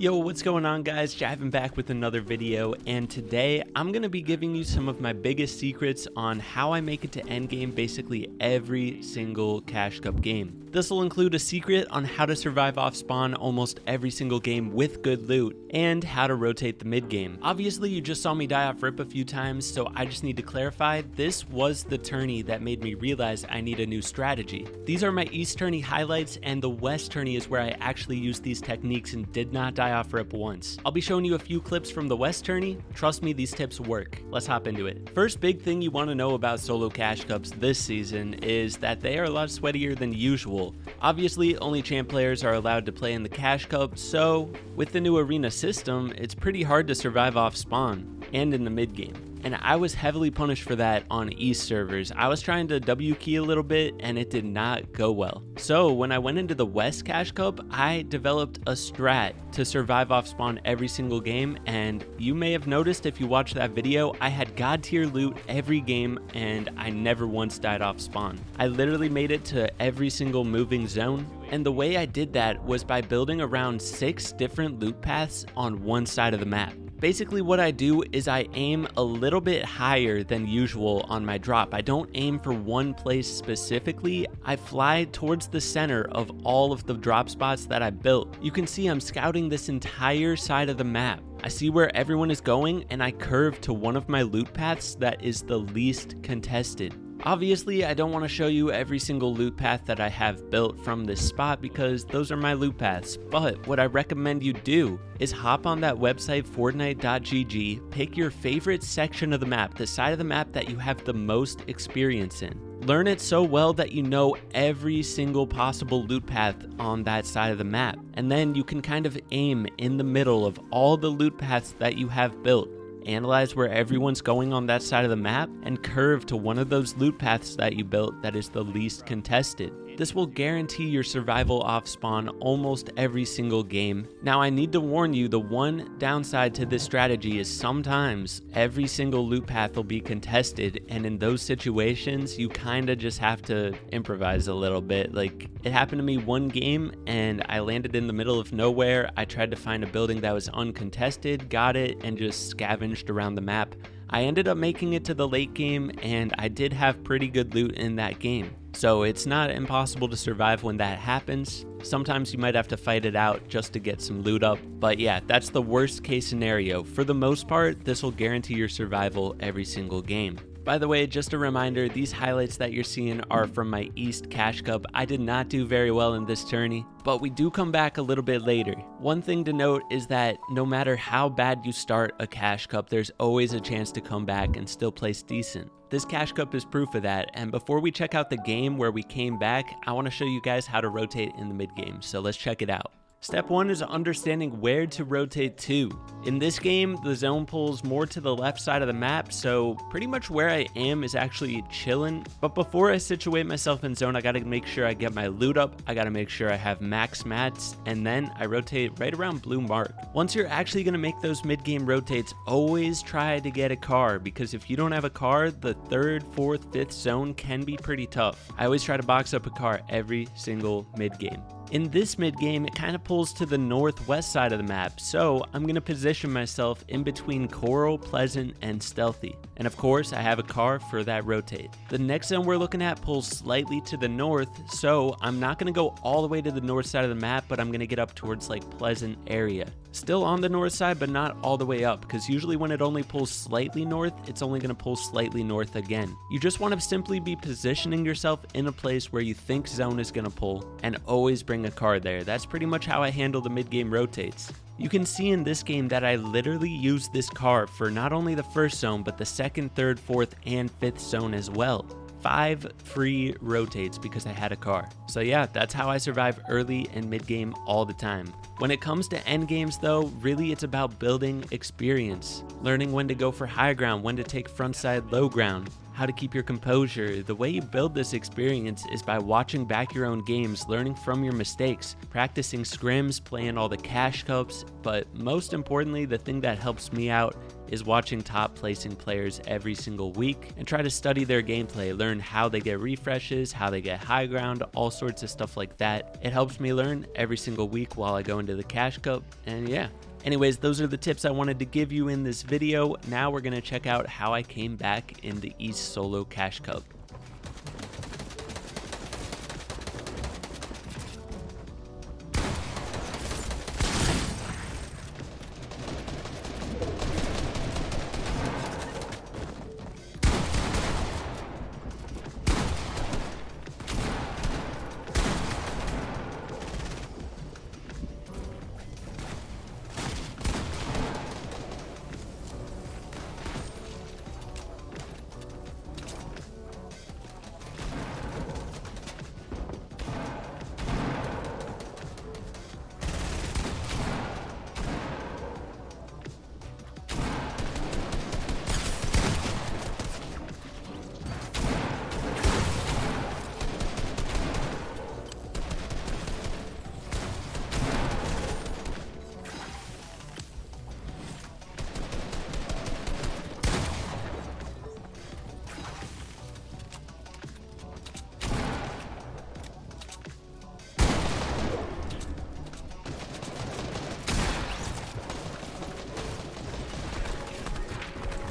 Yo, what's going on guys? Jivan back with another video, and today I'm going to be giving you some of my biggest secrets on how I make it to endgame basically every single Cash Cup game. This will include a secret on how to survive off spawn almost every single game with good loot, and how to rotate the mid game. Obviously you just saw me die off rip a few times, so I just need to clarify, this was the tourney that made me realize I need a new strategy. These are my East tourney highlights, and the West tourney is where I actually used these techniques and did not die off rip once. I'll be showing you a few clips from the West tourney. Trust me, these tips work. Let's hop into it. First big thing you want to know about solo Cash Cups this season is that they are a lot sweatier than usual. Obviously, only champ players are allowed to play in the Cash Cup, so with the new arena system, it's pretty hard to survive off spawn and in the mid game. And I was heavily punished for that on East servers. I was trying to W key a little bit and it did not go well. So when I went into the West Cash Cup, I developed a strat to survive off spawn every single game, and you may have noticed if you watched that video, I had god tier loot every game and I never once died off spawn. I literally made it to every single moving zone, and the way I did that was by building around 6 different loot paths on one side of the map. Basically what I do is I aim a little bit higher than usual on my drop. I don't aim for one place specifically. I fly towards the center of all of the drop spots that I built. You can see I'm scouting this entire side of the map. I see where everyone is going and I curve to one of my loot paths that is the least contested. Obviously, I don't want to show you every single loot path that I have built from this spot because those are my loot paths, but what I recommend you do is hop on that website fortnite.gg, pick your favorite section of the map, the side of the map that you have the most experience in. Learn it so well that you know every single possible loot path on that side of the map, and then you can kind of aim in the middle of all the loot paths that you have built. Analyze where everyone's going on that side of the map and curve to one of those loot paths that you built that is the least contested. This will guarantee your survival off spawn almost every single game. Now I need to warn you, the one downside to this strategy is sometimes every single loot path will be contested, and in those situations you kinda just have to improvise a little bit. Like, it happened to me one game and I landed in the middle of nowhere. I tried to find a building that was uncontested, got it, and just scavenged around the map. I ended up making it to the late game and I did have pretty good loot in that game. So it's not impossible to survive when that happens. Sometimes you might have to fight it out just to get some loot up. But yeah, that's the worst case scenario. For the most part, this will guarantee your survival every single game. By the way, just a reminder, these highlights that you're seeing are from my East Cash Cup. I did not do very well in this tourney, but we do come back a little bit later. One thing to note is that no matter how bad you start a Cash Cup, there's always a chance to come back and still place decent. This Cash Cup is proof of that, and before we check out the game where we came back, I want to show you guys how to rotate in the mid game, so let's check it out. Step 1 is understanding where to rotate to. In this game, the zone pulls more to the left side of the map, so pretty much where I am is actually chilling. But before I situate myself in zone, I gotta make sure I get my loot up, I gotta make sure I have max mats, and then I rotate right around blue mark. Once you're actually gonna make those mid-game rotates, always try to get a car, because if you don't have a car, the 3rd, 4th, 5th zone can be pretty tough. I always try to box up a car every single mid-game. In this mid-game, it kind of pulls to the northwest side of the map, so I'm going to position myself in between Coral, Pleasant, and Stealthy. And of course, I have a car for that rotate. The next zone we're looking at pulls slightly to the north, so I'm not going to go all the way to the north side of the map, but I'm going to get up towards like Pleasant area. Still on the north side, but not all the way up, because usually when it only pulls slightly north, it's only going to pull slightly north again. You just want to simply be positioning yourself in a place where you think zone is going to pull, and always bring a car there. That's pretty much how I handle the mid-game rotates. You can see in this game that I literally used this car for not only the first zone, but the 2nd, 3rd, 4th, and 5th zone as well. 5 free rotates because I had a car. So yeah, that's how I survive early and mid game all the time. When it comes to end games though, really it's about building experience, learning when to go for high ground, when to take frontside low ground, how to keep your composure. The way you build this experience is by watching back your own games, learning from your mistakes, practicing scrims, playing all the cash cups, but most importantly, the thing that helps me out is watching top placing players every single week and try to study their gameplay, learn how they get refreshes, how they get high ground, all sorts of stuff like that. It helps me learn every single week while I go into the cash cup, and yeah. Anyways, those are the tips I wanted to give you in this video. Now we're gonna check out how I came back in the East Solo Cash Cup.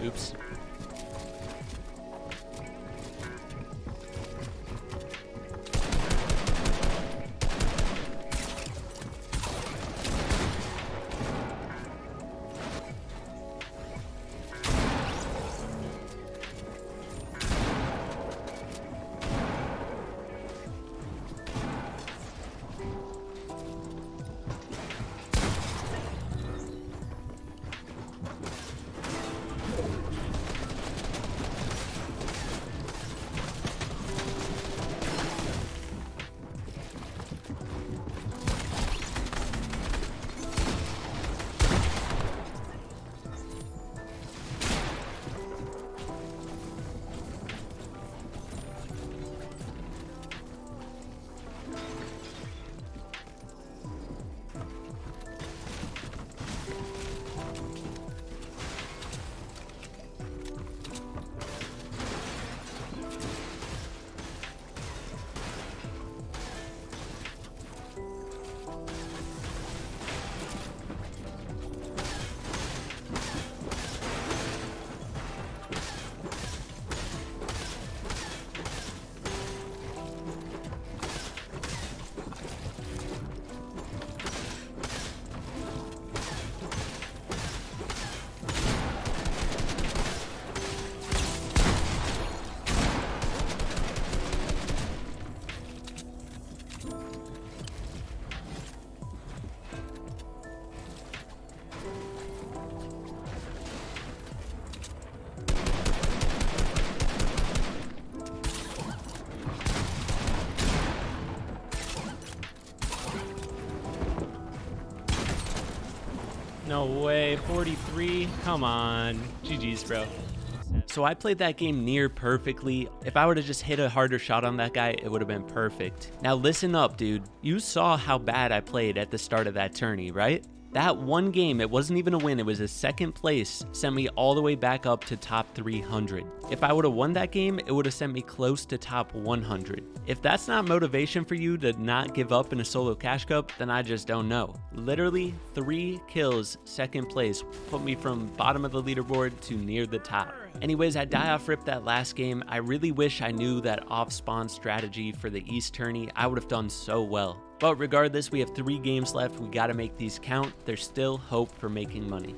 Oops. No way, 43, come on, GG's bro. So I played that game near perfectly. If I would have just hit a harder shot on that guy, it would have been perfect. Now listen up, dude. You saw how bad I played at the start of that tourney, right? That one game, it wasn't even a win, it was a second place, sent me all the way back up to top 300. If I would have won that game, it would have sent me close to top 100. If that's not motivation for you to not give up in a solo cash cup, then I just don't know. Literally 3 kills, second place, put me from bottom of the leaderboard to near the top. Anyways, I die off rip that last game. I really wish I knew that off spawn strategy for the East tourney. I would have done so well. But regardless, we have 3 games left. We gotta make these count. There's still hope for making money.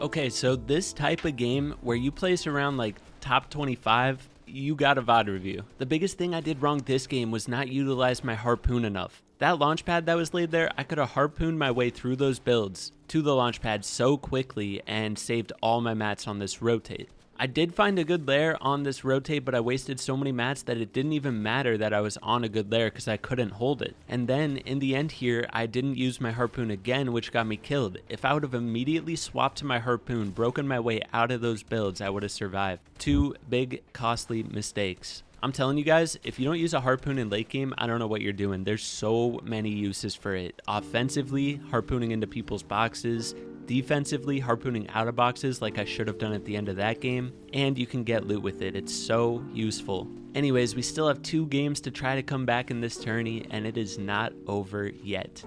Okay, so this type of game where you place around like top 25, you got a VOD review. The biggest thing I did wrong this game was not utilize my harpoon enough. That launch pad that was laid there, I could have harpooned my way through those builds to the launch pad so quickly and saved all my mats on this rotate. I did find a good lair on this rotate, but I wasted so many mats that it didn't even matter that I was on a good lair because I couldn't hold it. And then in the end here, I didn't use my harpoon again, which got me killed. If I would have immediately swapped to my harpoon, broken my way out of those builds, I would have survived. Two big, costly mistakes. I'm telling you guys, if you don't use a harpoon in late game, I don't know what you're doing. There's so many uses for it. Offensively, harpooning into people's boxes. Defensively, harpooning out of boxes like I should have done at the end of that game. And you can get loot with it. It's so useful. Anyways, we still have 2 games to try to come back in this tourney, and it is not over yet.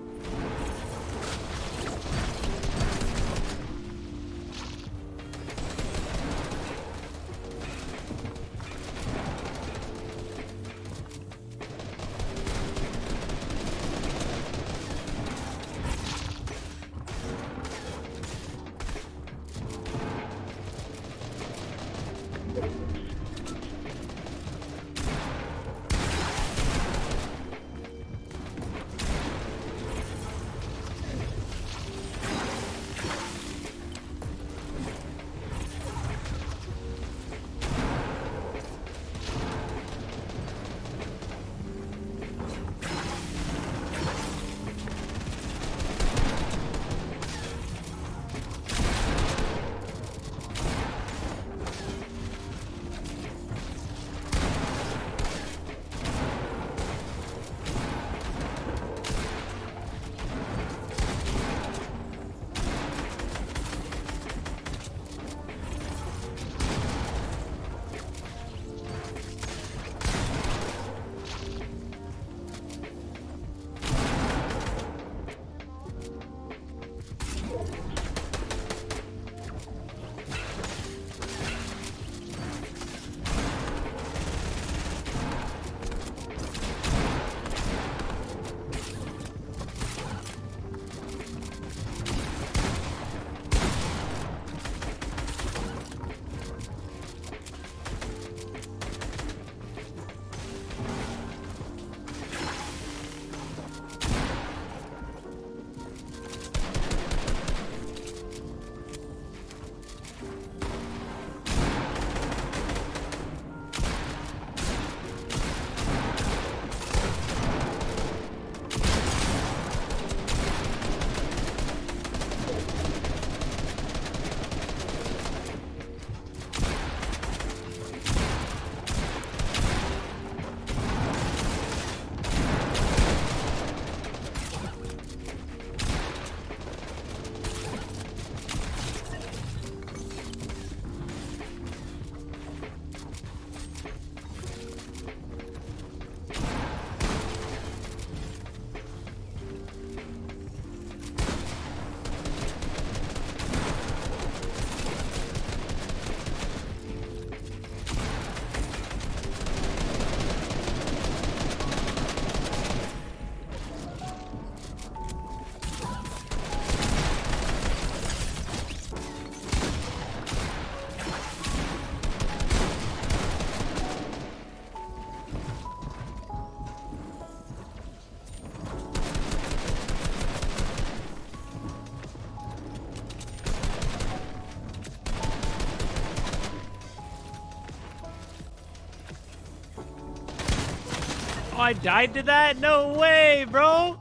Oh, I died to that? No way, bro.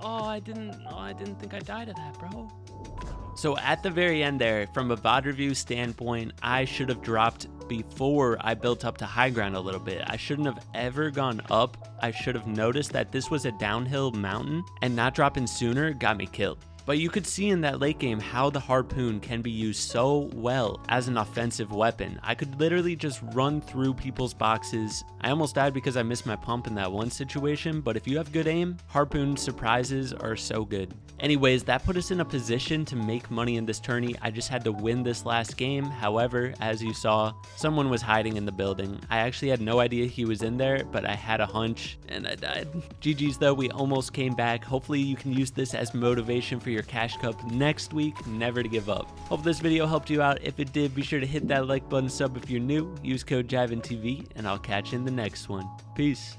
I didn't think I died to that, bro. So at the very end there, from a VOD review standpoint, I should have dropped before I built up to high ground a little bit. I shouldn't have ever gone up. I should have noticed that this was a downhill mountain, and not dropping sooner got me killed. But you could see in that late game how the harpoon can be used so well as an offensive weapon. I could literally just run through people's boxes. I almost died because I missed my pump in that one situation, but if you have good aim, harpoon surprises are so good. Anyways, that put us in a position to make money in this tourney. I just had to win this last game. However, as you saw, someone was hiding in the building. I actually had no idea he was in there, but I had a hunch and I died. GG's though, we almost came back. Hopefully you can use this as motivation for your your cash cup next week. Never to give up. Hope this video helped you out. If it did, be sure to hit that like button, sub if you're new, use code JivanTV, and I'll catch you in the next one. Peace.